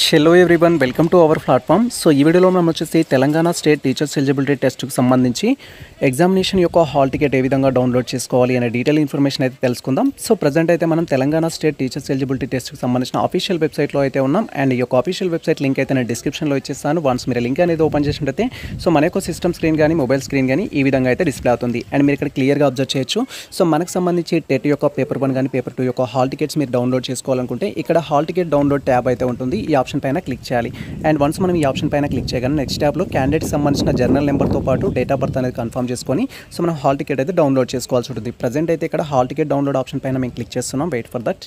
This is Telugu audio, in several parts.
Hello everyone, welcome to our platform. So ఈ వీడియోలో మనం వచ్చేసి తెలంగాణ స్టేట్ టీచర్స్ ఎలిజిబిలిటీ టెస్ట్కి సంబంధించి ఎగ్జామినేషన్ యొక్క హాల్ టికెట్ ఏ విధంగా డౌన్లోడ్ చేసుకోవాలి అనే డీటెయిల్ ఇన్ఫర్మేషన్ అయితే తెలుసుకుందాం. సో ప్రజెంట్ అయితే మనం తెలంగాణ స్టేట్ టీచర్స్ ఎలిజిబిలిటీ టెస్ట్కి సంబంధించిన ఆఫీషియల్ వెబ్సైట్లో అయితే ఉన్నాం. అండ్ ఈ యొక్క ఆఫీషియల్ వెబ్సైట్ లింక్ అయితే నేను డిస్క్రిప్షన్లో ఇచ్చేస్తాను. వన్స్ మీరు లింక్ అనేది ఓపెన్ చేసినట్టయితే సో మన యొక్క సిస్టమ్ స్క్రీన్ కానీ మొబైల్ స్క్రీన్ కానీ ఈ విధంగా అయితే డిస్ప్లే అవుతుంది. అండ్ మీరు ఇక్కడ క్లియర్గా అబ్జర్వ్ చేయొచ్చు. సో మనకు సంబంధించి టెట్ యొక్క పేపర్ 1 కానీ పేపర్ 2 యొక్క హాల్ టికెట్స్ మీరు డౌన్లోడ్ చేసుకోవాలనుకుంటే ఇక్కడ హాల్ టికెట్ డౌన్లోడ్ ట్యాబ్ అయితే ఉంటుంది. ఈ ఆప్షన్ పైన క్లిక్ చేయాలి. అండ్ వన్స్ మనం ఈ ఆప్షన్ పైన క్లిక్ చేయగానే నెక్స్ట్ ట్యాబ్లో క్యాండిడేట్కి సంబంధించిన జర్నల్ నెంబర్తో పాటు డేట్ ఆఫ్ బర్త్ అనేది కన్ఫర్మ్ చేసుకొని సో మనం హాల్ టికెట్ అయితే డౌన్లోడ్ చేసుకోవాల్సి ఉంటుంది. ప్రజెంట్ అయితే ఇక్కడ హాల్ టికెట్ డౌన్లోడ్ ఆప్షన్ పైన మేము క్లిక్ చేస్తున్నాం. Wait for that.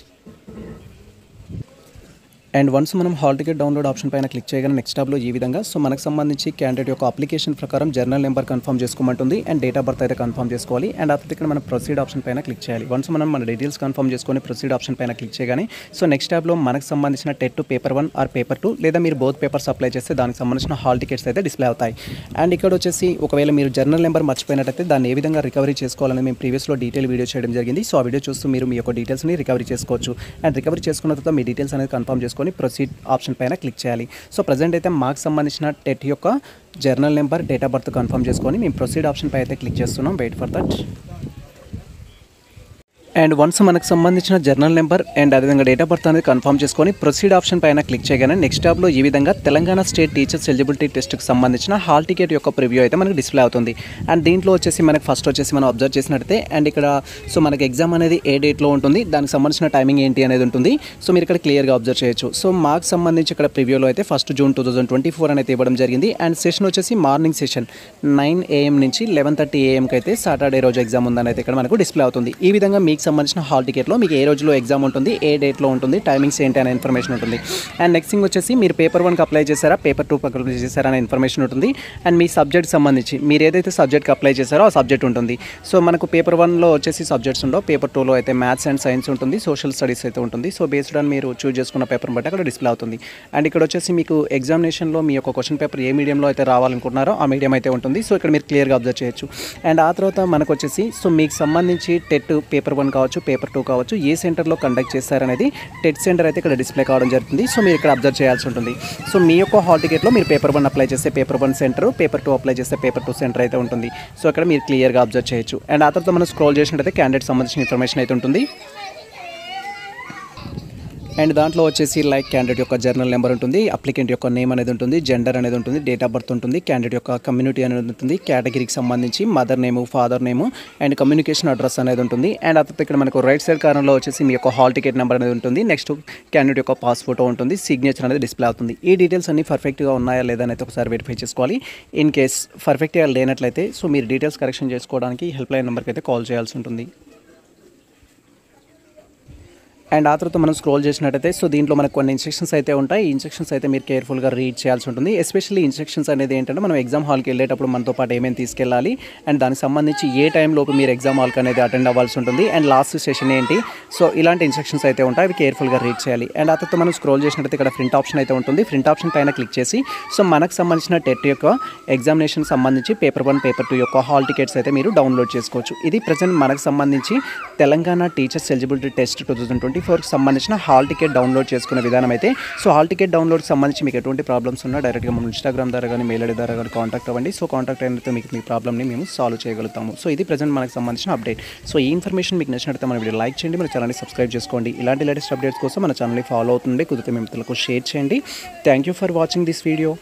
And once మనం హాల్ టికెట్ డౌన్లోడ్ ఆప్షన్ పైన క్లిక్ చేయగానే నెక్స్ట్ ట్యాబ్లో ఈ విధంగా సో మనకు సంబంధించి క్యాండిడేట్ యొక్క అప్లికేషన్ ప్రకారం జర్నల్ నెంబర్ కన్ఫర్మ్ చేసుకోమంటుంది. అండ్ డేట్ ఆఫ్ బర్త్ అయితే కన్ఫర్మ్ చేసుకోవాలి. అండ్ అప్పుడు ఇక్కడ మనం ప్రొసీడ్ ఆప్షన్ పైన క్లిక్ చేయాలి. వన్స్ మనం మన డీటెయిల్స్ కన్ఫర్మ్ చేసుకొని ప్రొసీడ్ ఆప్షన్ పైన క్లిక్ చేయగానే సో నెక్స్ట్ ట్యాబ్లో మనకు సంబంధించిన టెట్ పేపర్ 1 ఆర్ పేపర్ 2 లేదా మీరు బోత్ పేపర్స్ అప్లై చేస్తే దానికి సంబంధించిన హాల్ టికెట్స్ అయితే డిస్ప్లే అవుతాయి. అండ్ ఇక్కడ వచ్చేసి ఒకవేళ మీరు జర్నల్ నెంబర్ మర్చిపోయినట్టయితే దాన్ని ఏ విధంగా రికవరీ చేసుకోవాలని మేము ప్రీవియస్లో డీటెయిల్ వీడియో చేయడం జరిగింది. సో ఆ వీడియో చూస్తూ మీరు మీ యొక్క డీటెయిల్స్ని రికవరీ చేసుకోవచ్చు. అండ్ రికవరీ చేసుకున్న తర్వాత మీ డీటెయిల్స్ అనేది కన్ఫర్మ్ చేసుకొని ప్రొసీడ్ ఆప్షన్ పైన క్లిక్ చేయాలి. సో ప్రజెంట్ అయితే మాకు సంబంధించిన టెట్ యొక్క journal number date of birth confirm చేసుకొని మేము ప్రొసీడ్ ఆప్షన్ పై అయితే క్లిక్ చేస్తున్నాం. Wait for that. And once మనకు సంబంధించిన జర్నల్ నెంబర్ అండ్ అదేవిధంగా డేట్ ఆఫ్ బర్త్ అనేది కన్ఫర్మ్ చేసుకొని ప్రొసీడ్ ఆప్షన్ పైన క్లిక్ చేయగానే నెక్స్ట్ ట్యాబ్లో ఈ విధంగా తెలంగాణ స్టేట్ టీచర్స్ ఎలిజిబిలిటీ టెస్ట్కి సంబంధించిన హాల్ టికెట్ యొక్క ప్రివ్యూ అయితే మనకు డిస్ప్లే అవుతుంది. అండ్ దీంట్లో వచ్చేసి మనకు ఫస్ట్ వచ్చేసి మనం అబ్జర్వ్ చేసినట్టయితే అండ్ ఇక్కడ సో మనకి ఎగ్జామ్ అనేది ఏ డేట్లో ఉంటుంది, దానికి సంబంధించిన టైమింగ్ ఏంటి అనేది ఉంటుంది. సో మీరు ఇక్కడ క్లియర్గా అబ్జర్వ్ చేయొచ్చు. సో మాకు సంబంధించి ఇక్కడ ప్రివ్యూలో అయితే 1 జూన్ 2024 అనేది ఇవ్వడం జరిగింది. అండ్ సెషన్ వచ్చేసి మార్నింగ్ సెషన్ 9 AM నుంచి 11:30 AM అయితే సాటర్డే రోజు ఎగ్జామ్ ఉందని అయితే ఇక్కడ మనకు డిస్ప్లే అవుతుంది. ఈ విధంగా మీకు సంబంధించిన హాల్ టికెట్లో మీకు ఏ రోజులో ఎగ్జామ్ ఉంటుంది, ఏ డేట్లో ఉంటుంది, టైమింగ్స్ ఏంటి అనే ఇన్ఫర్మేషన్ ఉంటుంది. అండ్ నెక్స్ట్ థింగ్ వచ్చేసి మీరు పేపర్ 1కి అప్లై చేశారా, పేపర్ 2కి అప్లై చేశారా అనే ఇన్ఫర్మేషన్ ఉంటుంది. అండ్ మీ సబ్జెక్ట్ సంబంధించి మీరు ఏదైతే సబ్జెక్ట్కి అప్లై చేశారో ఆ సబ్జెక్ట్ ఉంటుంది. సో మనకు పేపర్ 1లో వచ్చేసి సబ్జెక్ట్స్ ఉండవు, పేపర్ 2లో అయితే మ్యాథ్స్ అండ్ సైన్స్ ఉంటుంది, సోషల్ స్టడీస్ అయితే ఉంటుంది. సో బేస్డ్ ఆన్ మీరు చూస్ చేసుకున్న పేపర్ని బట్టి అక్కడ డిస్ప్లే అవుతుంది. అండ్ ఇక్కడ వచ్చేసి మీకు ఎగ్జామినేషన్లో మీ యొక్క క్వశ్చన్ పేపర్ ఏ మీడియంలో అయితే రావాలనుకుంటున్నారో ఆ మీడియం అయితే ఉంటుంది. సో ఇక్కడ మీరు క్లియర్గా అబ్జర్వ్ చేయొచ్చు. అండ్ ఆ తర్వాత మనకు వచ్చేసి సో మీకు సంబంధించి టెట్ పేపర్ 1 కావచ్చు, పేపర్ 2 కావచ్చు, ఏ సెంటర్లో కండక్ట్ చేస్తారనేది టెట్ సెంటర్ అయితే ఇక్కడ డిస్ప్లే కావడం జరుగుతుంది. సో మీరు ఇక్కడ అబ్జర్వ్ చేయాల్సి ఉంటుంది. సో మీ యొక్క హాల్ టికెట్లో మీరు పేపర్ 1 అప్లై చేస్తే పేపర్ 1 సెంటర్, పేపర్ 2 అప్లై చేస్తే పేపర్ 2 సెంటర్ అయితే ఉంటుంది. సో ఇక్కడ మీరు క్లియర్గా అబ్జర్వ్ చేయొచ్చు. అండ్ ఆ తర్వాత మనం స్క్రోల్ చేసినట్టయితే క్యాండిడేట్ సంబంధించిన ఇన్ఫర్మేషన్ అయితే ఉంటుంది. అండ్ దాంట్లో వచ్చేసి లైక్ క్యాండిడేట్ యొక్క జర్నల్ నెంబర్ ఉంటుంది, అప్లికెంట్ యొక్క నేమ్ అనేది ఉంటుంది, జెండర్ అనేది ఉంటుంది, డేట్ ఆఫ్ బర్త్ ఉంటుంది, క్యాండిడేట్ యొక్క కమ్యూనిటీ అనేది ఉంటుంది, కేటగిరీకి సంబంధించి mother name, father name and communication address అనేది ఉంటుంది. అండ్ ఆ తర్వాత ఇక్కడ మనకు రైట్ సైడ్ కార్నర్లో వచ్చేసి మీ యొక్క హాల్ టికెట్ నెంబర్ అనేది ఉంటుంది. నెక్స్ట్ క్యాండిడేట్ యొక్క పాస్ ఫోటో ఉంటుంది, సిగ్నేచర్ అనేది డిస్ప్లే అవుతుంది. ఈ డీటెయిల్స్ అన్ని పర్ఫెక్ట్గా ఉన్నాయా లేదా అనేది ఒకసారి వెరిఫై చేసుకోవాలి. ఇన్ కేస్ పర్ఫెక్ట్గా లేనట్లయితే సో మీరు డీటెయిల్స్ కరెక్షన్ చేసుకోవడానికి హెల్ప్ లైన్ నెంబర్కి అయితే కాల్ చేయాల్సి ఉంటుంది. అండ్ ఆ తర్వాత మనం స్క్రోల్ చేసినట్టయితే సో దీంట్లో మనకు కొన్ని ఇన్స్ట్రక్షన్స్ అయితే ఉంటాయి. ఈ ఇన్స్ట్రక్షన్స్ అయితే మీరు కేర్ఫుల్గా రీడ్ చేయాల్సి ఉంటుంది. ఎస్పెషల్లీ ఇన్స్ట్రక్షన్స్ అనేది ఏంటంటే మనం ఎగ్జామ్ హాల్కి వెళ్ళేటప్పుడు మనతో పాటు ఏమేమి తీసుకెళ్ళాలి అండ్ దానికి సంబంధించి ఏ టైంలోపు మీరు ఎగ్జామ్ హాల్కి అనేది అటెండ్ అవ్వాల్సి ఉంటుంది అండ్ లాస్ట్ సెషన్ ఏంటి, సో ఇలాంటి ఇన్స్ట్రక్షన్స్ అయితే ఉంటాయి. అవి కేర్ఫుల్గా రీడ్ చేయాలి. అండ్ ఆ తర్వాత మనం స్క్రోల్ చేసినట్టయితే ఇక్కడ ప్రింట్ ఆప్షన్ అయితే ఉంటుంది. ప్రింట్ ఆప్షన్ పైన క్లిక్ చేసి సో మనకు సంబంధించిన టెట్ యొక్క ఎగ్జామినేషన్ సంబంధించి పేపర్ 1, పేపర్ 2 యొక్క హాల్ టికెట్స్ అయితే మీరు డౌన్లోడ్ చేసుకోవచ్చు. ఇది ప్రజెంట్ మనకు సంబంధించి తెలంగాణ టీచర్స్ ఎలిజిబిలిటీ టెస్ట్ 2024కి సంబంధించిన హాల్ టికెట్ డౌన్లోడ్ చేసుకునే విధానం అయితే. సో హాల్ టికెట్ డౌన్లోడ్కి సంబంధించి మీకు ఎటువంటి ప్రాబ్లమ్స్ ఉన్నా డైరెక్ట్గా మనం ఇన్స్టాగ్రామ్ ద్వారా కానీ మెయిల్ ఐడి ద్వారా కానీ కాంటాక్ట్ అవ్వండి. సో కాంటాక్ట్ అయినతో మీకు మీ ప్రాబ్లమ్ని మేము సాల్వ్ చేయగలుగుతాము. సో ఇది ప్రజెంట్ మనకు సంబంధించిన అప్డేట్. సో ఈ ఇన్ఫర్మేషన్ మీకు నచ్చినట్లయితే మన వీడియో లైక్ చేయండి, మన ఛానల్ని సబ్స్క్రైబ్ చేసుకోండి. ఇలాంటి లేటెస్ట్ అప్డేట్స్ కోసం మన ఛానల్ని ఫాలో అవుతుంది, కుదిరితే మిత్రులకు షేర్ చేయండి. Thank you for watching this video.